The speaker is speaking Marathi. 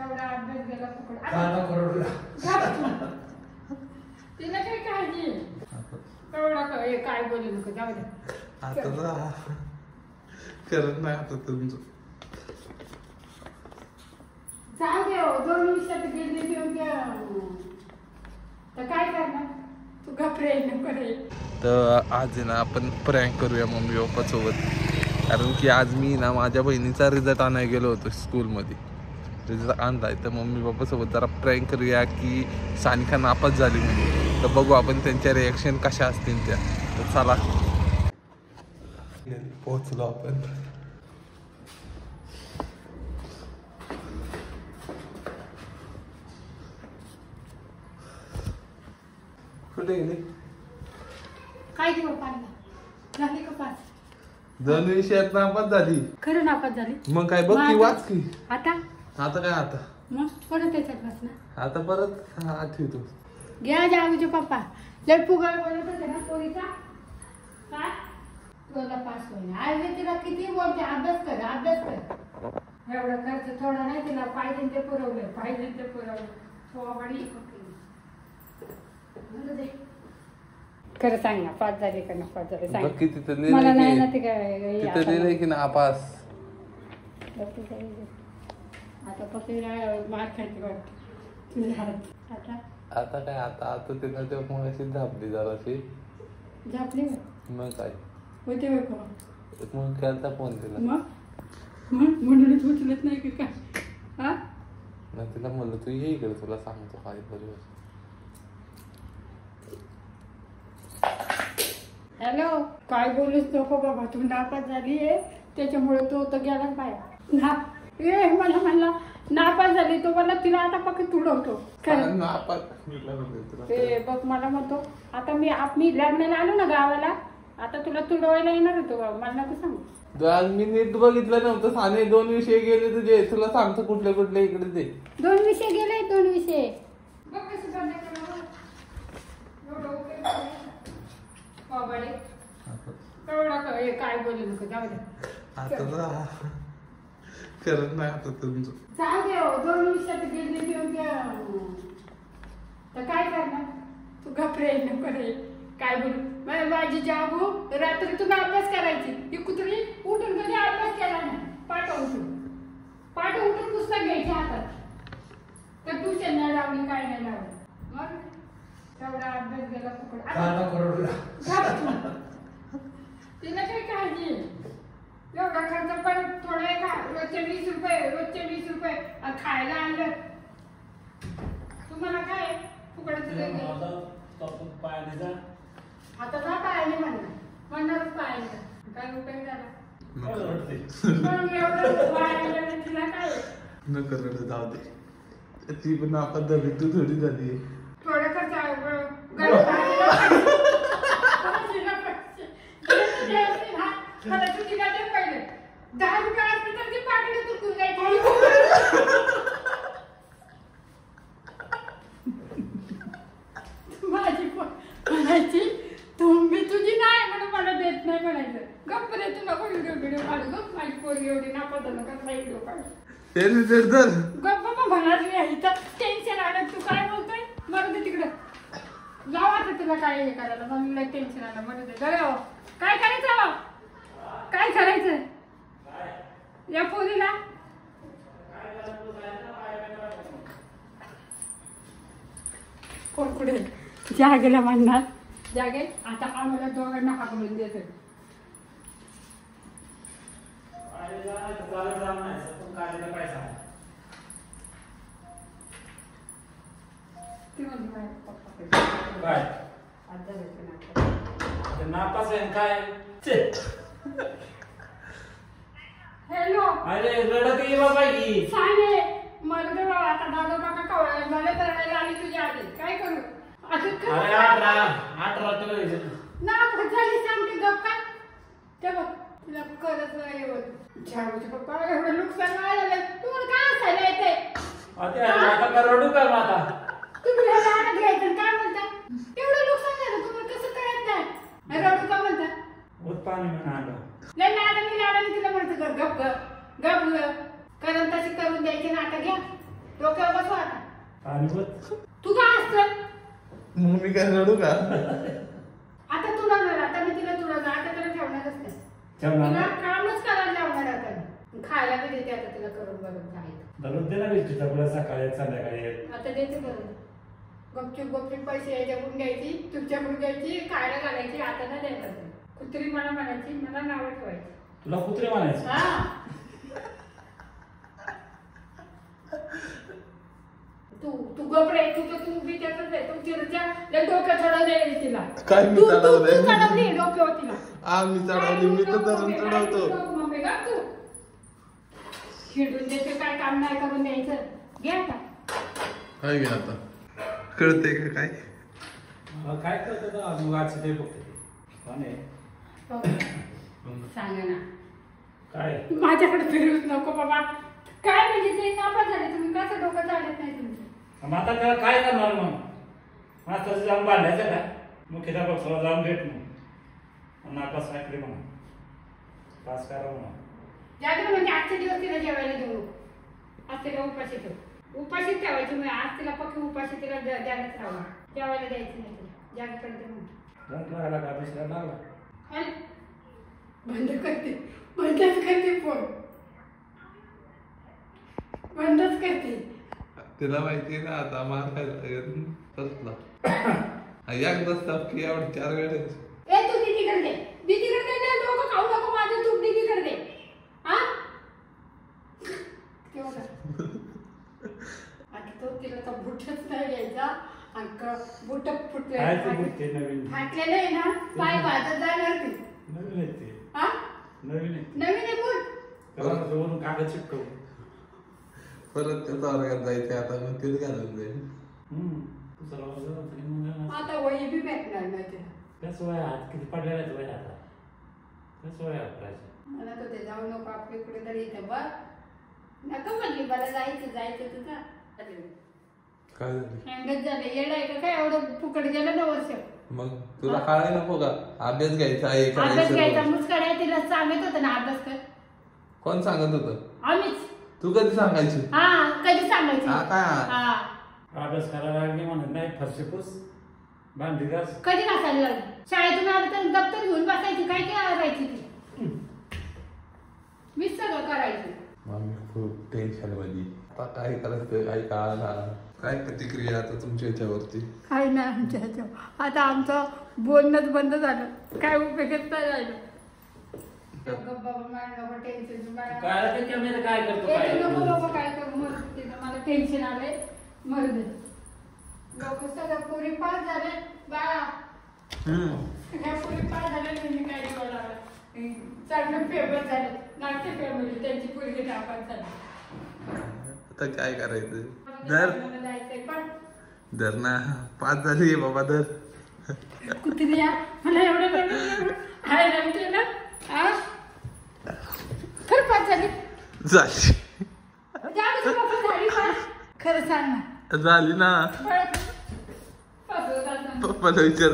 तेवढा अभ्यास गेला फुकट. आता करोडला तिला काय काळजी तेवढा काय बोलू नको जाऊ दे. आता करत नाही आता तुमचं जाऊ दे. 2 दिवसात गेली तर काय करणार तू घाबरे नको रे. तर आज आहे ना आपण प्रँक करूया मम्मी पप्पा सोबत. कारण की आज मी ना माझ्या बहिणीचा रिझल्ट आणायला गेलो होतो स्कूलमध्ये. रिझल्ट आणलाय तर मम्मी पप्पा सोबत जरा प्रँक करूया की सानिका नापास झाली म्हणजे. तर बघू आपण त्यांच्या रिॲक्शन कशा असतील त्या. तर चला पोहोचलो आपण. कुठे गेली काय दिवस पाहिला झाली का पास. 2 विषयात नापास झाली. खरं नापास झाली. मग काय बघ की वाच की. आता काय आता मग परत त्याच्यात बस ना. आता परत आठवतो. घ्या जाऊचे पप्पा लय फुगाळ बोलत होते ना पोरीचा. काय तुला पास होईल. आज तिला किती बोलते अभ्यास कर. एवढा खर्च थोडा नाही तिला पाहिजे ते पुरवलं. थोडी खरं सांग ना पास झाली का ना पास झाली सांग. की तिथं मला नाही ना ते काय तिथं लिहिलंय की नापास. आता फक्त मार खायची वाटते. आता काय आता तिथं ते मग अशी झापली जराशी. झापली मग काय होते मग केलता फोन तिला. मग म्हणूनच उचलत नाही की काय. हा मग तिला म्हणलं तू ये इकडे तुला सांगतो काय बरोबर. हॅलो काय बोलूच नको बाबा. तू नापास झाली आहे त्याच्यामुळे तो तर गेला बाहेर. मला म्हणला नापास झाली तो मला तिला आता पक्क तुडवतो. ते बघ मला म्हणतो आता मी लग्नाला आलो ना गावाला आता तुला तुडवायला येणार होतो बाबा. मला नको सांगू. आज मी नीट बघितलं नव्हतं. साने 2 विषय गेले तुझे. तुला सांगतो कुठले कुठले इकडे ते 2 विषय गेले. 2 विषय काय बोलू नको जाऊ दे. आता करत नाही आता तुमचं. जाऊ दे. 2 विषयात गेली तर काय करणार तू घाबरे नको रे. काय बोलू माझी जाबू रात्री तुला अभ्यास करायची. ही कुत्री उठून कधी अभ्यास केला नाही. पाठ उठून पुस्तक घ्यायचे हातात. तर ट्युशन नाही लावली काय नाही लावली. मग तेवढा अभ्यास गेला फुकट. तिला काय काळजी एवढा खर्च पण थोडा का रोजचे 20 रुपये खायला आणलं. तुम्हाला काय फुकट आता जा पायाने म्हणणारच पायाने काय उपयोग झाला. तिला काय नको रडू जाऊ दे. ती पण आपण झाली तू थोडी झाली. थोडं खर्च मला तुझी गाडी पहिले 10 रुपये असते तर ती पाकिट तुटून जायची. माझी म्हणायची तुम्ही तुझी नाही म्हणून मला देत नाही म्हणायचं. गप्प रे तुला व्हिडिओ काढू गप. माझी पोरगी एवढी नापास झालं का व्हिडिओ काढू गप्प मग म्हणाली. इथं टेन्शन आलं. तू काय बोलतोय मरू दे तिकडं. जाऊ आता तुला काय हे करायला. मग टेन्शन आलं मरू दे. काय करायचं काय करायचं या पोरीला. कोण कुठे जागेला म्हणणार जागे. आता आम्हाला दोघांना हाकलून देत. नापास आहे काय. हॅलो अरे रडत ये बाबा की साने मरू दे बाबा. आता दादा काका कवळ्या मला रडायला आली तुझ्या आधी काय करू. अरे 18 किलो नापास झाली सांगते गप्प काय. ते बघ तुला करत नाही झाडूचे पप्पा एवढं नुकसान नाही झालं. तुम्हाला काय असायला येते. आता रडू का आता. तुम्ही लहान घ्यायचं काय म्हणता. एवढं नुकसान झालं तुम्हाला कसं कळत नाही. रडू का म्हणता. पाणी म्हणा आलं नाही लाडाने तिला म्हणतो गप गप गप कारण तशी करून द्यायची ना. आता घ्या डोक्यावर बसवा आता. पाणी होत. तू काय असतं मग मी काय रडू का? आता तुला आता मी तिला आता तिला ठेवणारच नाही. ठेवणार तिला नाही? कामच करायला लावणार आता मी. खायला बी देते आता तिला करून खायला. दररोज दे ना बिस्किट आपल्याला सकाळी संध्याकाळी. आता देते करून. गपचूप पैसे याच्याकडून घ्यायची, तुमच्याकडून घ्यायची, खायला घालायची. आता नाही द्यायला. कुत्री मला म्हणायची, मला नावं ठेवायची. तुला कुत्रे म्हणायचं? हा. तू गपरे तू बी त्यातच आहे. तू तिला डोक्यात चढवले तिला. काय मी तू चढवलंय? चढवली डोक्यावर तिला. हा मी चढवली, मी तर धरून चढवतो. मम्मी का तू खेळून द्यायचं काय काम नाही करून द्यायचं. घे आता. काय घे आता कळते का काय? काय करतो वाच ते बघते. सांगा ना. काय माझ्याकडे फिरूच नको बाबा. काय म्हणजे ते नापास झाले तुम्ही. कसं डोकं चालत नाही तुमचं. मग आता त्याला काय करणार मग? मास्तरचं जाऊन बांधायचं का? मुख्याध्यापकाला जाऊन भेट मग नापास ऐकले म्हणा, पास करा म्हणा. जागे म्हणजे आजचे दिवस तिला जेवायला देऊ नको. आज तिला उपाशी ठेव. उपाशीच ठेवायची. मग आज तिला पक्की उपाशी तिला द्यायलाच राहावं. जेवायला द्यायचं नाही तिला. जागे करते म्हणून रंग लागायला का दुसऱ्या लागला? बंदच करते फोन. बंदच करते. तिला माहितीये ना आता मार खायला एकदाच टपकी आवड 4 वेळेस. ए तू दीदीकडे दे. दीदीकडे दे. डोकं खाऊ नको माझं. तू दीदीकडे दे. हा आता तो तिला तर बुटच नाही घ्यायचा. बुट फुटले काय ते बुट्टे नवीन फाटलेलं आहे ना. पाय भाजत जाणार ती. नवीन आहेत ते. हा नवीन आहे. नवीन आहे बुट. त्याला वरून कागद चिपकवू. परत त्याचा वर्गात जायचं आता मग तेच घालून जाईल. दुसरा वर्ग तरी मग आता वही बी भेटणार नाही तिला. त्याच वया हात किती पडलेला आहे वया आता. त्याच वया वापरायचं. मला तो ते जाऊ नको आपल्या इकडे तरी इथे बघ. नका म्हणली मला जायचं तुझा. काय झालं? हँगच झाले. येड आहे का काय एवढं फुकट गेलं ना वर्ष. मग तुला काय नको का? अभ्यास घ्यायचा आहे. अभ्यास घ्यायचा मुस्कड आहे. तिला सांगत होतं ना अभ्यास कर. कोण सांगत होतं? आम्हीच. तू कधी सांगायची? हा कधी सांगायची. हा काय? हा अभ्यास करायला लागली म्हणत नाही. फरशी पुस, भांडी घास. कधी घासायला लागली. शाळेतून आलं तर दप्तर घेऊन बसायची. काय करायची ती. मीच सगळं करायची. मम्मी खूप टेन्शन मध्ये. आता काय करायचं काय कळालं. काय प्रतिक्रिया आता तुमच्या याच्यावरती? काय नाही आमच्या ह्याच्यावर. आता आमचं बोलणंच बंद झालं. काय उपयोगच नाही राहिलं. टेन्शन काय त्याच्यामध्ये काय करतो काय नको काय करू. मला टेन्शन आलंय. मरू दे. लोक सगळं पुरी पास झाले बाळा. ह्या पुरी पास झाले. मी काय बोलावं. चांगलं फेमस झाले. नाट्य फॅमिली त्यांची पुरगी नापास झाली. आता काय करायचं? जायचंय पण धर ना. 5 झाली बाबा धर. कुत्रिया मला एवढं हाय ना. खरं पास झाली. झाली खरं सांग ना. झाली ना. फसवतात ना. पप्पाला विचार.